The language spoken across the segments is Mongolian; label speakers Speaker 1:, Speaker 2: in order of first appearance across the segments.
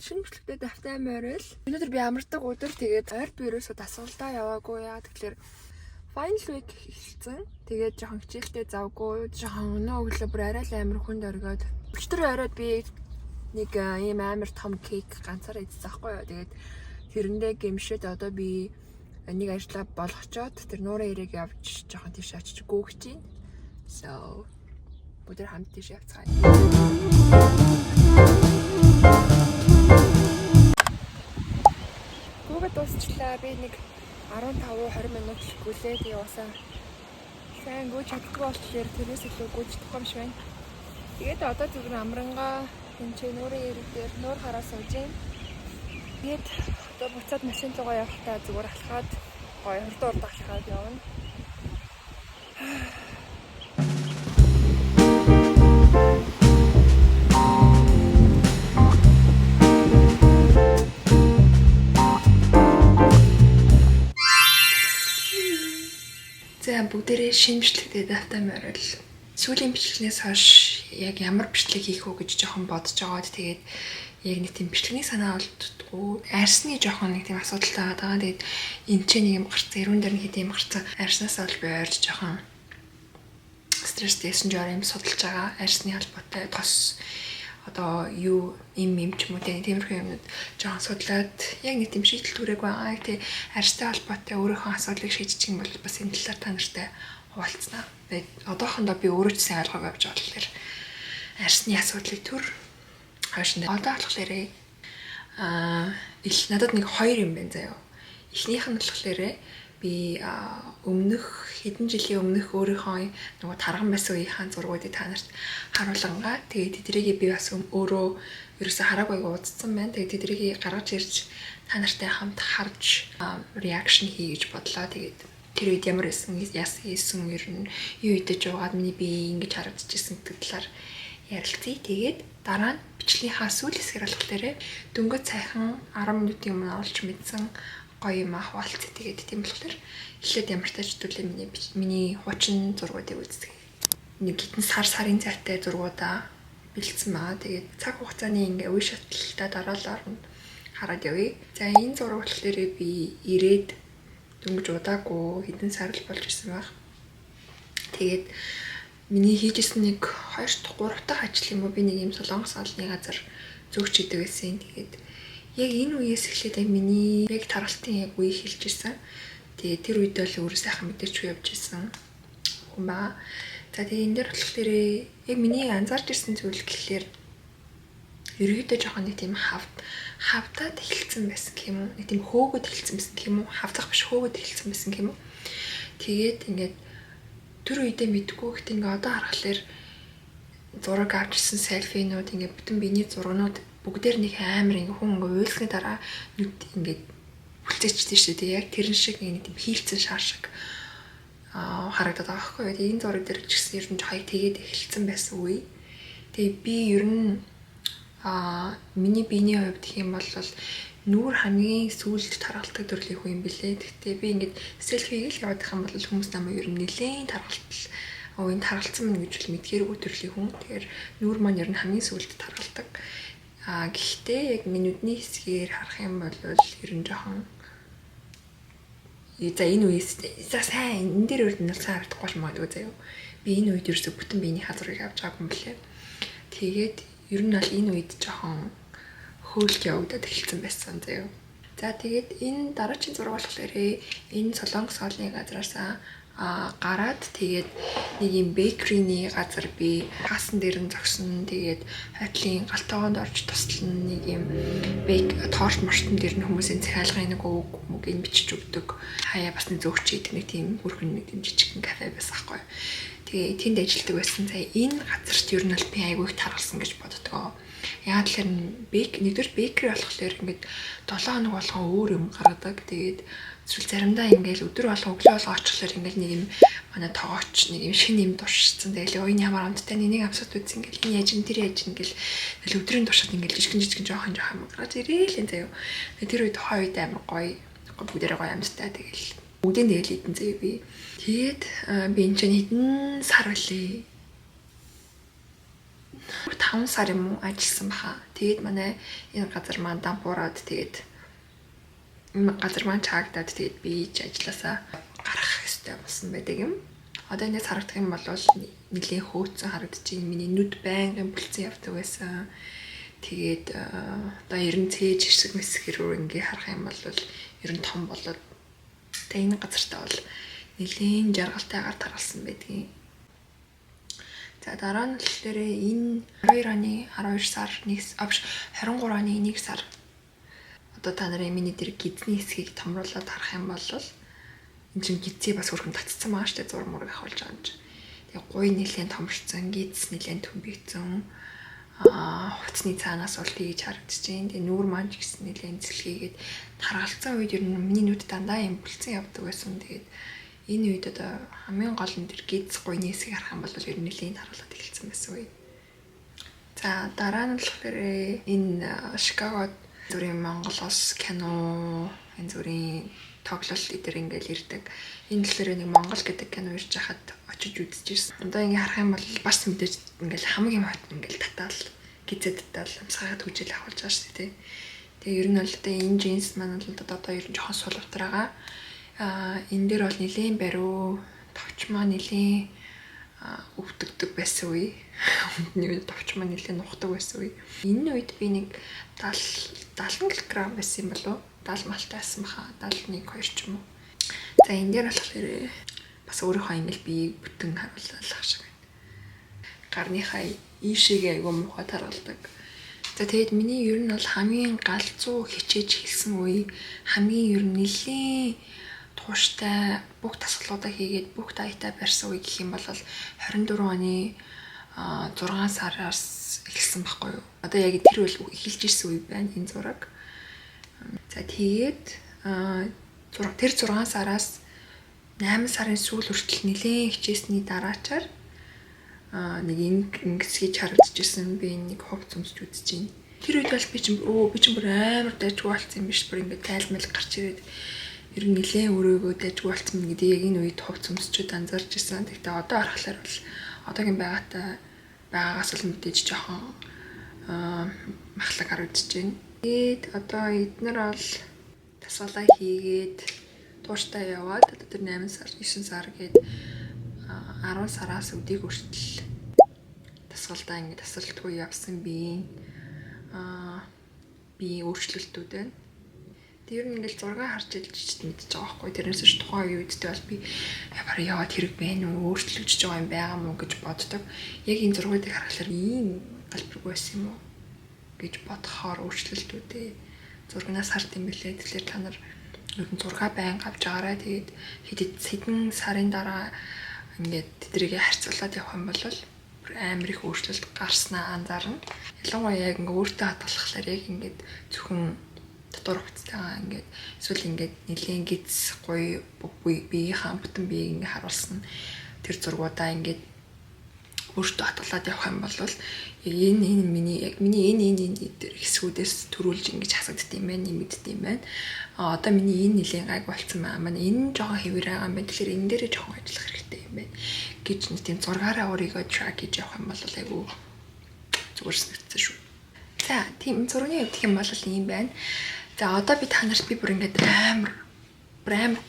Speaker 1: шинэ бичлэгтэй давтай морил. Өнөөдөр би амардаг өдөр тэгээд ойр би ерөөсөө дасгалдаа яваагүй яа. Тэгэхээр final week эхэлсэн. Тэгээд жоохон хичээлтэй завгүй. Жоохон өнөө өглөө бүр арай л амар хүнд оргиод. Өчтөр оройд би нэг ийм амар том кейк ганцаараа идсэн байхгүй юу. Тэгээд тэрэндээ гэмшээд одоо би нэг ажлаа болгочоод тэр нуурын ирэг явж жоохон тийш очиж гүгч чинь. So бүдэр хамт тийш явцгаая. Гүгэд дуусчлаа. Би нэг 15-20 минут л гүлээ. Тэгээ усаа сайн гүйж чаддгүй болчихлоо. Тэрнээс илүү гүйж чадахгүй юм шиг байна. Тэгээд одоо зүгээр амрангаа энэ ч нуурын ирэг дээр нуур хараа сууж юм. Тэгээд одоо буцаад машин руугаа явахдаа зүгээр алхаад гоё хурдан алхаад явна. За бүгдээрээ шинэ бичлэгтэй давтай морил. Сүүлийн бичлэгнээс хойш яг ямар бичлэг хийх үү гэж жоохон бодож байгаад тэгээд яг нэг тийм бичлэгний санаа олддгоо. Арсны жоохон нэг тийм асуудалтай байгаа. Тэгээд энэ ч нэг юм гарцсан, эрүүн дээр нэг хэд юм гарцсан. Арснаас бол би ойрж жоохон стресстэйсэн жоо юм судалж байгаа. Арсны холбоотой тос одоо юу юм ч юм уу тиймэрхүү юмнууд жоохон судлаад яг нэг тийм шийдэл түрээгүй байгаа. Яг тий арстай холбоотой өөрийнхөө асуудлыг шийдчих юм бол бас энэ талаар та нартай хуваалцнаа. Тэгээд одоохондоо би өөрөө ч сайн ойлгоогүй явж байгаа болохоор арсны асуудлыг төр хойшиндаа одоо болохоор надад нэг хоёр юм байна заяа. Эхнийх нь болохоор би өмнөх хэдэн жилийн өмнөх өөрийнхөө нөгөө тарган байсан үеийн зургуудыг та нарт харуулгангаа. Тэгээд тэдрийг би бас өөрөө ерөөсө хараагүй уудсан байна. Тэгээд тэдрийг гаргаж ирж та нартай хамт харж реакшн хий гэж бодлоо. Тэгээд тэр үед ямар байсан ер нь юу идэж уугаад миний би ингэж харагдчихсан гэдэг талаар ярилцъя. Тэгээд дараа нь бичлэгийнхаа сүүл хэсгээр болохоор дөнгөж цайхан 10 минутын өмнө олж мэдсэн гоё юм хаваалцъя. Тэгээд тийм болохоор эхлээд ямар тач хэдүүлээ миний хуучин зургуудыг үздэг. Нэг хитэн сарын зайтай зургуудаа бэлдсэн байгаа. Тэгээд цаг хугацааны ингээ үе шатлалтаа дараалал хараад явъя. За энэ зураг болохоор би ирээд дөнгөж удаагүй хэдэн сар л болж ирсэн баг. Тэгээд миний хийжсэн нэг 2-3 дахь ажил юм уу, би нэг юм солонгос олны газар зөөгч идэг байсан. Тэгээд яг энэ үеэс эхлээд яг миний яг таргалтын яг үе хэлж ирсэн. Тэгээд тэр үед л өөрөө сайхан мэдээч явж ирсэн хүн ба. За тэгээд энэ дээр болохоор яг миний анзаарч ирсэн зүйл гэхэлэр ерөөдөө жоохон нэг тийм хавтаад эхэлсэн байсан гэх юм уу? Нэг тийм хөөгөд эхэлсэн байсан гэх юм уу? Хавдах биш хөөгөд эхэлсэн байсан гэх юм уу? Тэгээд ингээд тэр үедээ мэдгүй гэхдээ ингээд одоо харахаар зураг авчихсан селфинууд ингээд бүтэн биений зургнууд бүгдээр нэг амар ингээ хүн ингээ уйлсны дараа нүд ингээ хүлцээчтэй шүү дээ. Яг тэрэн шиг нэг тийм хийлцэн шар шиг харагдаад байгаа байхгүй юу. Энэ зураг дээр ч гэсэн ер нь хаяг тэгээд эхэлсэн байсан үе. Тэгээ би ер нь миний биений хувьд гэх юм бол нүүр хамгийн сүүлд таргалдаг төрлийн хүн юм билээ. Гэхдээ би ингээд селфиг л яваад их юм бол хүмүүс намайг ер нь нэлээд таргалтал энэ таргалцсан мэн гэж мэдгээргүй төрлийн хүн. Тэгэхээр нүүр маань ер нь хамгийн сүүлд таргалдаг. Гэхдээ яг минутны хэсгээр харах юм бол ер нь жоохон за энэ үеэс за сайн энэ дээр өөр нь сайн харагдахгүй юм байна заяа. Би энэ үед ерөөсө бүтэн биений хазрыг авч байгаагүй юм блэ. Тэгээд ер нь бол энэ үед жоохон хөөлж явагдаад эхэлсэн байсан заяа. За тэгээд энэ дараагийн зураг болохоор энэ солонгос хоолны газраас гараад тэгээд нэг юм бейкерийн газар би хаасан дээр нь зогсон. Тэгээд хойтлын галтгоонд орж туслан нэг юм торт мортон дээр нь хүмүүсийн цахилгааны нэг үг мөг энэ бичиж өгдөг. Хаяа бас нэг зөөгч идэг нэг тийм бүрхэн нэг тийм жижигхэн кафе байсан байхгүй. Тэгээ тэнд ажилладаг байсан. За энэ газарт ер нь бол би айгүй их таргалсан гэж боддгоо. Яагаад тэгэхээр нэгдүгээр бейкери болохоор ингээд 7 хоног болгон өөр юм гаргадаг. Тэгээд эсвэл заримдаа ингээл өдөр болго өглөө болго очихлоор ингээл нэг юм манай тоогооч нэг юм шинэ юм туршсан. Тэгэл энэ ямар амттай нэг амсаад үзсэн ингээл энэ яж тэр яж ингээл тэгэл өдрийн туршид ингээл жижигэн жоохон гараад ирээл энэ заяа. Тэр үед хойд амар гоё бүгдээрээ гоё амттай тэгэл бүгдийн тэгэл идэн заяа би. Тэгээд би энэ чинь хэдэн сар үлээ 5 сар юм уу ажилласан баха. Тэгээд манай энэ газар маань дампуураад тэгээд энэ газар маань чаагтаад тэгээд би ч ажилласаа гарах хэрэгтэй болсон байдаг юм. Одоо энэс харагдах юм бол нэлийн хөөцөн харагдчих. Миний нүд байнгын бүлцэн явдаг байсан. Тэгээд одоо ер нь цээж хэсэг мэсгэрүү ингээ харах юм бол ер нь том болоод тэгээд энэ газартаа бол нэлийн жаргалтайгаар таргалсан байдгийн. За дараа нь болохоор энэ 22 оны 12 сар 23 оны 1 сар одоо та нарын миний дээр гидний хэсгийг томруулаад харах юм бол энэ чинь гидсээ бас хөрхөн татцсан маа штэ зураг мураг авахулж байгаа юм чи. Тэгээ гуй нэлийн томширсан, гидс нэлийн төмбөгцөн хуцсны цаанаас бол хийж харагдчихээн. Тэгээ нүүр маань ч гэсэн нэлийн цэлхийгээд таргалцсан үед ер нь миний нүд дандаа юм бүлцэн явдаг байсан. Тэгээд энэ үед одоо хамгийн гол нь тэр гидс гуйны хэсгийг харах юм бол ер нь нэлийн таргалаад эхэлсэн байсан үе. За дараа нь болохоор энэ Шикаго зүрийн Монголоос кино энэ зүрийн тоглолт дээр ингээл ирдэг. Энэ болохоор нэг Монгол гэдэг кино ирж хахад очиж үзэж ирсэн. Одоо ингээ харах юм бол бас мэдээж ингээл хамгийн хот ингээл татаал гизэд татаал амсгаад хүжил авахулж байгаа шүү дээ. Тэгээ ер нь бол одоо энэ джинс маань бол одоо ер нь жоохон сулвтар байгаа. Энэ дээр бол нэлийн бариу товч маань нэлийн өвдөгдөг байсан үе. Өмнөний үед товч маань нэлийн нухдаг байсан үе. Энэ үед би нэг 70 кг байсан юм болов уу? 70 малтай байсан баха. 71 2 ч юм уу. За энэ дээр болохоор бас өөрийнхөө ингээл би бүтэн харуулах шиг байна. Гарныхаа ийшээгээ айгүй муухай таргалдаг. За тэгээд миний ер нь бол хамгийн галзуу хичээж хэлсэн үе хамгийн ер нь нэлийн тууштай бүх тасгалуудаа хийгээд бүх даятай барьсан үе гэх юм бол 24 оны 6 сараас эхэлсэн байхгүй юу. Одоо яг тэр үл эхэлж ирсэн үе байна энэ зураг. За тэгээд тэр 6 сараас 8 сарын сүүл хүртэл нэлээд хичээсний дараачаар нэг ингэсгийж харагдчихсан. Би нэг ховц өмсч үзэж байна. Тэр үед бол би ч бүр амар дайжгүй болсон юм биш. Бүр ингээд тайлмал гарч ирээд ер нь нэлээд өрөөгөө дайжгүй болсон юм гэдэг яг энэ үед ховц өмсчүүд анзаарч ирсэн. Тэгтээ одоо харахаар бол одоогийн байгаагаас л мэдээж жоохон махлаг харагдаж байна. Тэгээд одоо эднэр бол тасгалаа хийгээд тууштай яваад одоо тэр 8 сар 9 сар гээд 10 сараас өдийг хүртэл тасгалдаа ингэ тасралтгүй явсан би өөрчлөлтүүд байна. Тэр нь ингээл зураг харж илжиж мэдчихэж байгаа байхгүй. Тэрнээс ч тухайн үедээ бол би ямар яваад хэрэг байна уу, өөрчлөгдөж байгаа юм байгаа мó гэж боддог. Яг энэ зургуудыг харахаар ийм галбиргүй байсан юм уу гэж бодохоор өөрчлөлтүүдээ зургнаас хард юм билээ. Тэгэхээр та нар ер нь зураг байнг авч байгаарай. Тэгээд хэдэн сарын дараа ингээд тэдрийгээ харьцуулаад явах юм бол амар их өөрчлөлт гарснаа анзаарна. Ялангуяа яг ингээ өөртөө хадгалахлаар яг ингээд зөвхөн дотор хувцастайгаа ингээд эсвэл ингээд нэлийн гиз гоё биеийнхаа бүтэн биеийг ингээ харуулсан тэр зургуудаа ингээд өөртөө хадгалаад явах юм бол энэ миний энэ хэсгүүдээс төрүүлж ингэж хасагдд юм байна, нэмэгдд юм байна. Одоо миний энэ нэлийн гайг болцсон байна. Манай энэ жоохон хэвээр байгаа юм байна. Тэгэхээр энэ дээрээ жоохон ажиллах хэрэгтэй юм байна гэж нэг тийм зургаараа өөрийгөө track хийж явах юм бол айгүй зүгээр санагдсан шүү. За тийм зургийн явдах юм бол ийм байна. За одоо би та нарт бүр ингээд амар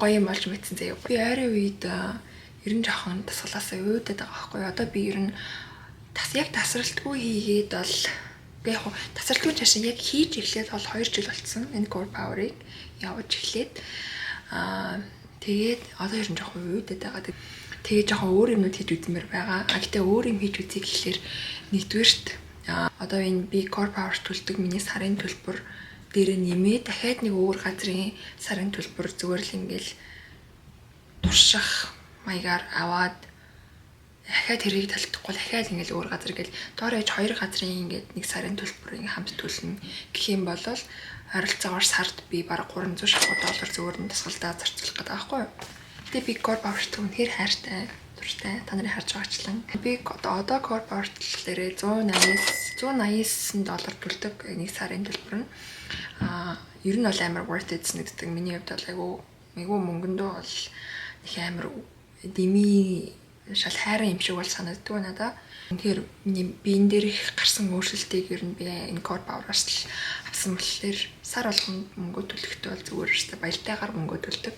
Speaker 1: гоё юм болж мэдсэн заяа. Би ойрын үед ер нь жоохон тасгалаасаа уудаад байгаа байхгүй. Одоо би ер нь яг тасралтгүй хийгээд бол яг тасралтгүй чашаа яг хийж эхлээд бол 2 жил болсон. Энэ core power-ыг явуулж эхлээд тэгээд одоо ер нь жоохон уудаад байгаа. Тэгээд жоохон өөр юмнууд хийж үзмээр байгаа. Гэтээ өөр юм хийж үзье гэхлээр нэгдүгээрт одоо энэ би core power төлдөг миний сарын төлбөр дээр нэмээ дахиад нэг өөр газрын сарын төлбөр зүгээр л ингээл турших маягаар аваад дахиад хэрийг талтахгүй дахиад ингээл өөр газар гэл доорож 2 газрын ингээд нэг сарын төлбөр ингээм хамт төлнө гэх юм бол ойролцоогоор сард би бараг $300 зүгээр нь тасгалдаа зарцуулах гэдэг аахгүй юу. Гэтэ би core power төлөв хэр хайртай дуртай та нарын харж байгаачлан би одоо core power төлөхлөөрээ $189 төлдөг нэг сарын төлбөр нь ер нь бол амар worth it нэгдэг. Миний хувьд бол айгүй мөнгөндөө бол их амар дими шал хайрын юм шиг бол санагддаг надад. Тэгэхээр миний биен дээр их гарсан өөрчлөлтийг ер нь би энэ core power-аас л авсан болохоор сар болгонд мөнгө төлөхтэй бол зүгээр шүү дээ. Баяртайгаар мөнгө төлдөг.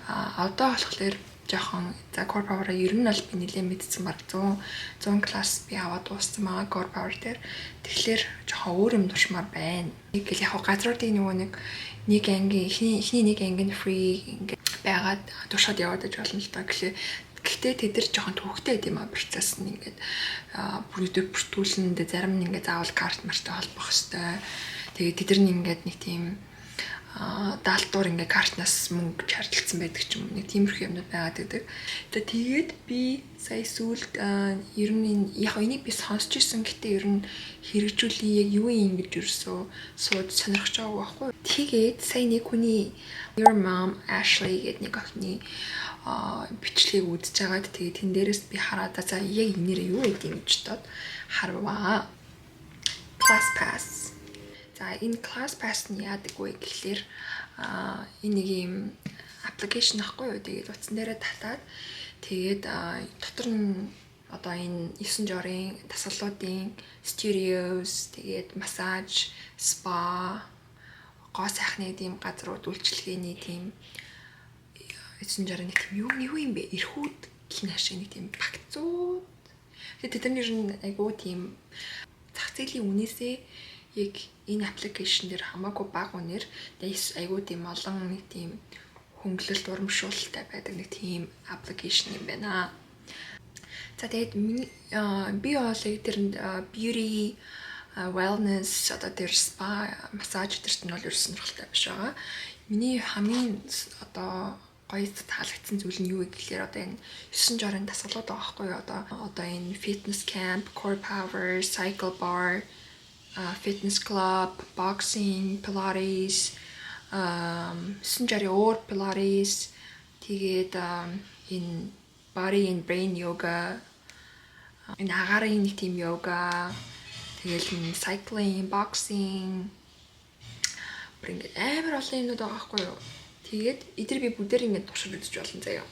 Speaker 1: Одоо болохоор жоохон за core power-а ер нь бол би нэлээд мэдсэн баг 100 класс би аваад дууссан байгаа core power дээр. Тэгэхээр жоохон өөр юм туршмаар байна. Ингээл яг газруудын нэг ангийн эхний нэг ангийн free ингээд байгаад туршаад яваад иж болно л та гэхлээр гэхдээ тэд нар жоохон төвөгтэй байд юм а процесс нь ингээд бүрийдээ бүртгүүлнэ зарим нь ингээд заавал карт мартай холбох хэвээр. Тэгээд тэд нар ингээд нэг тийм даалтуур ингээ картнаас мөнгө чаржилсан байдаг ч юм уу нэг тиймэрхүү юмнууд байгаад байдаг. Тэгээд би сая сүүлд ер нь яг энийг би сонсч ирсэн гэхдээ ер нь хэрэгжүүлээ яг юу юм гэж ерөөсөө сууд сонирхож байгаа байхгүй. Тэгээд сая нэг хүний Your Mom Ashley гэдэг нэг охины бичлэгийг үзэж байгаад тэгээд тэн дээрээс би хараад за яг энэрээ юу гэдэг юм гэж бодоод харваа. ClassPass. За энэ ClassPass нь яадаг вэ гэхлээр энэ нэг юм аппликейшн ахгүй юу. Тэгээд утсан дээрээ татаад тэгээд дотор нь одоо энэ 9 жорын дасгалуудын studios тэгээд массаж, spa, гоо сайхны тийм газрууд үйлчилгээний тийм 9 жорын нэг тийм юу юм бэ? Эрхүүд гин ашиг нэг тийм багцууд. Тэгээд тэдний ер нь айгуу тийм зах зээлийн үнээсээ яг энэ аппликейшн дээр хамаагүй бага үнээр айгуу тийм олон нэг тийм хөнгөлөлт урамшуулалтай байдаг нэг тийм аппликейшн юм байна. За тэгээд би бол тэрэнд beauty wellness одоо тэр spa массаж төрт нь бол ерөөс сонирхолтой биш байгаа. Миний хамгийн одоо гоё таалагдсан зүйл нь юу вэ гэхээр одоо энэ 9 жорын дасгалууд байгаа байхгүй юу? Одоо энэ fitness camp, core power, cycle bar, fitness club, boxing, pilates, 9 жорын өөр pilates, тэгээд энэ body and brain yoga, энэ агарын нэг тийм yoga, тэгээд cycling, boxing, ингээд амар олон юмнууд байгаа байхгүй юу? Тэгээд эдгээр би бүгдээр ингээд туршиж үзэж болно заяа.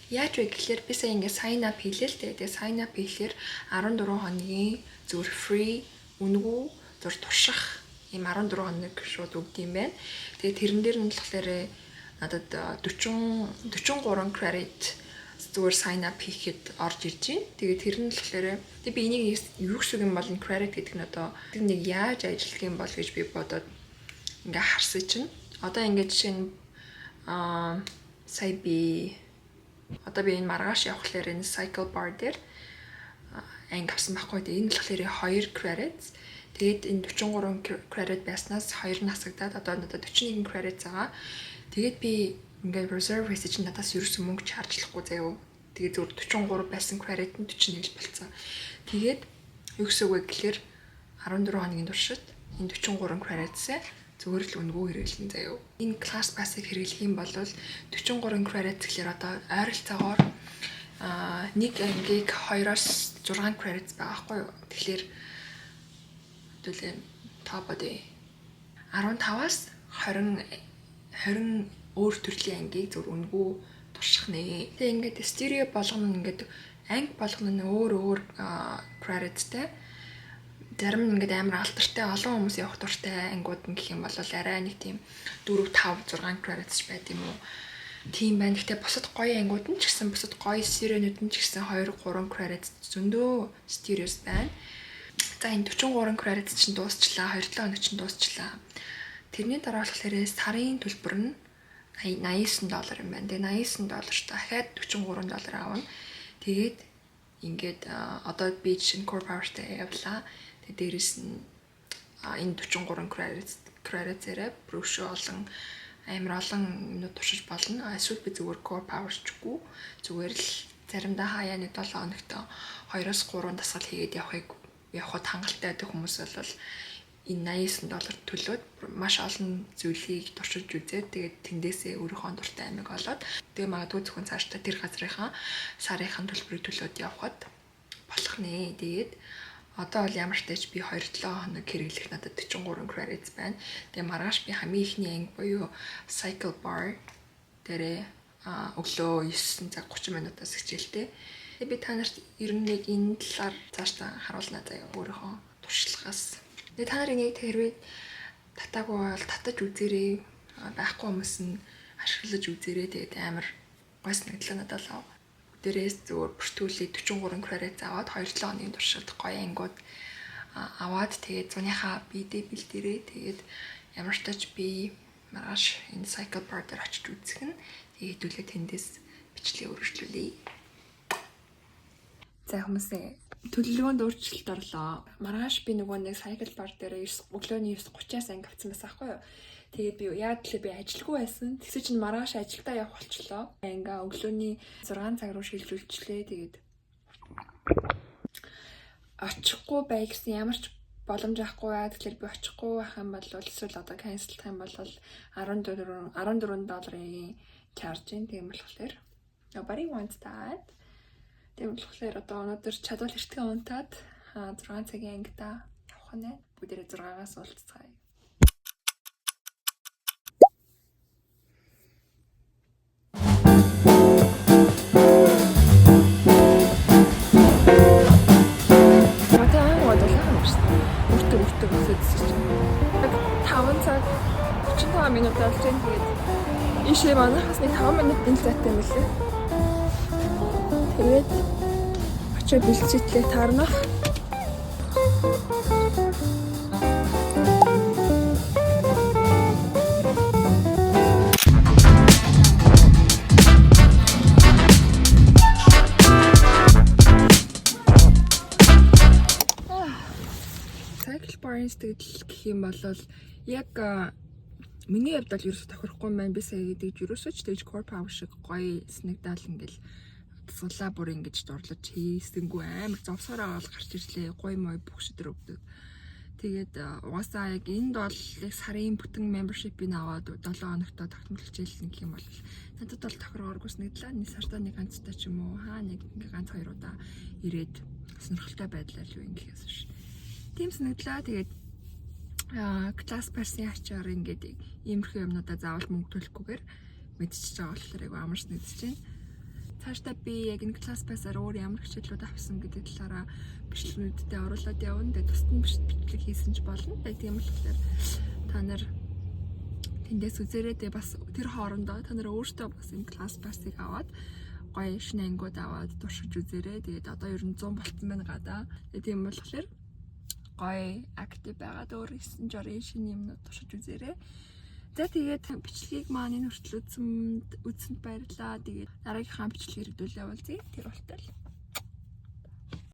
Speaker 1: Яаж вэ гэхэлэр би сая ингээд sign up хийлээ л дээ. Тэгээд sign up хийхээр 14 хоногийн зөв free үнэгүй зөв турших ийм 14 хоног шууд өгд юм байна. Тэгээд тэрэн дээр нь болохоор надад 43 credit зүгээр sign up хийхэд орж ирж байна. Тэгээд тэр нь болохоор би энийг юу гэсэн юм бол credit гэдэг нь одоо нэг яаж ажиллах юм бол гэж би бодоод ингээ харсан чинь одоо ингээ жишээ нь сая би энэ маргааш явхлаар энэ cycle bar дээр анги авсан байхгүй. Тэгээд энэ болохоор 2 credits. Тэгээд энэ 43 credit байснаас 2 нь хасагдаад одоо надад 41 credit байгаа. Тэгээд би ингээд reserve хийсэн чинь надаас ерөөсөн мөнгө чаржлахгүй заяа. Тэгээд зөв 44 байсан credit нь 41 болцсон. Тэгээд юу гэсэн үг вэ гэхээр 14 хоногийн туршид энэ 43 credit-сээ зүгээр л үнэгүй хэрэглэн заяа. Энэ ClassPass-ыг хэрэглэх юм бол 43 credit гэхэлэр одоо ойролцоогоор нэг ангийг 2-оос 6 credit байгаа байхгүй юу? Тэгэхээр төлөө тоопод 15-аас 20 өөр төрлийн ангийг зөв үнэгүй турших нэ. Тэгээ ингээд стерео болгоно ингээд анги болгоно нь өөр creditтэй. Зарим нь ингээд амар алдартай олон хүмүүс явах дуртай ангиуд нь гэх юм бол арай нэг тийм 4 5 6 credits байт юм уу. Тийм байна. Гэхдээ бусад гоё ангиуд нь ч гэсэн бусад гоё стереонууд нь ч гэсэн 2 3 credits зөндөө стереос байна. За энэ 43 credit чинь дуусчлаа. 2-7 хоног чинь дуусчлаа. Тэрний дараа болохоор сарын төлбөр нь $89 юм байна. Тэгээ $89 дахиад $44 аавна. Тэгээд ингээд одоо би чинь core power-тай явлаа. Тэгээд дээрэс нь энэ 43 credit-ээрээ брушо олон амар олон юмнууд туршиж болно. Эсвэл би зүгээр core power-чгүй зүгээр л заримдаа хаяа нэг 7 хоногт 2-оос 3 дасгал хийгээд явхад хангалттай байдаг хүмүүс бол энэ $89 төлөөд маш олон зүйлийг туршиж үзээд тэгээд тэндээсээ өөрийнхөө дуртай амиг олоод тэгээ магадгүй зөвхөн цаашдаа тэр газрынхаа сарынхаа төлбөрийг төлөөд явхад болох нэ. Тэгээд одоо бол ямар ч тач би 2-7 хоног хэрэглэх надад 43 credits байна. Тэгээ маргааш би хамгийн ихний анги буюу cycle bar дээрээ өглөө 9 цаг 30 минутаас хичээлтэй. Тэгээ би та нарт ер нь яг энэ талаар цаашдаа харуулнаа заяа өөрийнхөө туршлагаас. Тэгээ та нарын яг тэрвээ татаагүй бол татаж үзээрэй. Байхгүй хүмүүс нь ашиглаж үзээрэй. Тэгээд амар гой санагдлаа надад л. Дээрээс зөвөр бүртгүүлээ 43 кредит аваад 2-7 хоногийн туршид гоё ангууд аваад тэгээд зуныхаа бидээ бэлдэрээ. Тэгээд ямар ч тач би маргааш энэ cycle bar дээр очиж үзэх нь тэгээд хэдүүлээ тэндээс бичлэгээ өргөжлүүлье. За хүмүүсээ төлөвлөгөөнд өөрчлөлт орлоо. Маргааш би нөгөө нэг cycle bar дээр өглөөний 9:30-аас анги авсан байсан байхгүй юу? Тэгээд би яагаад тэлээ би ажилгүй байсан. Тэгсэн чинь маргааш ажилдаа явах болчлоо. Ингээ өглөөний 6 цаг руу шилжүүлчихлээ. Тэгээд очихгүй бай гэсэн ямар ч боломж авахгүй яа. Тэгэхээр би очихгүй байх юм бол эсвэл одоо cancelдах юм бол $14 charge-ийн тийм болохоор nobody wants that. Тийм болохоор одоо өнөөдөр чадвал эртхэн унтаад 6 цагийн ангидаа явах нь бүгдээрээ 6-аас уулзцгаая. Үртэг өсөж чинь. 5 цаг 45 минут болж байна. Тэгээд ийшээ манайхаас нэг 5 минутын зайтай юм лээ. Тэгээд очиж бэлчээтлээ таарнах. Сэтгэл гэх юм бол яг миний хувьд бол ерөөсө тохирохгүй маань би сая гэдэг ерөөсөө ч тэгж core power шиг гоё снэгдаал ингээл сулаа бүр ингэж дурлаж хийсэнгүү амар зовсороо бол гарч ирлээ гоё мой бүх шидөр өгдөг. Тэгээд угаасаа яг энд бол яг сарын бүтэн membership-ийг аваад 7 хоногтой тогтмол хичээл гэх юм бол надад бол тохиргооргүй снэгдлаа. Нэг сартаа нэг ганцтай ч юм уу нэг ганц 2 удаа ирээд сонирхолтой байдлаар юу юм гэхээс биш. Тийм санагдлаа. Тэгээд класс персын ачаар ингээд иймэрхүү юмнуудаа заавал мөнгө төлөхгүйгээр мэдчихэж байгаа болохоор яг амар санагдаж байна. Цаашдаа би яг энэ класс персаар өөр ямар хичээлүүд авсан гэдэг талаараа бичлэгнүүдэд оруулаад явна. Тэгээд тусдын бичлэг хийсэн ч болно. Тийм болохоор та нар тэндээс үзээрэй. Тэгээд бас тэр хоорондоо та нар өөртөө бас энэ класс персыг аваад гоё шинэ ангиуд аваад туршиж үзээрэй. Тэгээд одоо ер нь 100 болцсон байна гадаа. Тэгээд тийм болохоор гоё актив байгаад өөр 960 шинэ юмнууд туршиж үзээрэй. За тэгээд бичлэгийг маань энэ хүртэл үзсэнд баярлалаа. Тэгээд дараагийнхаа бичлэгээр хэдүүлээ уулзъя. Тэр болтол.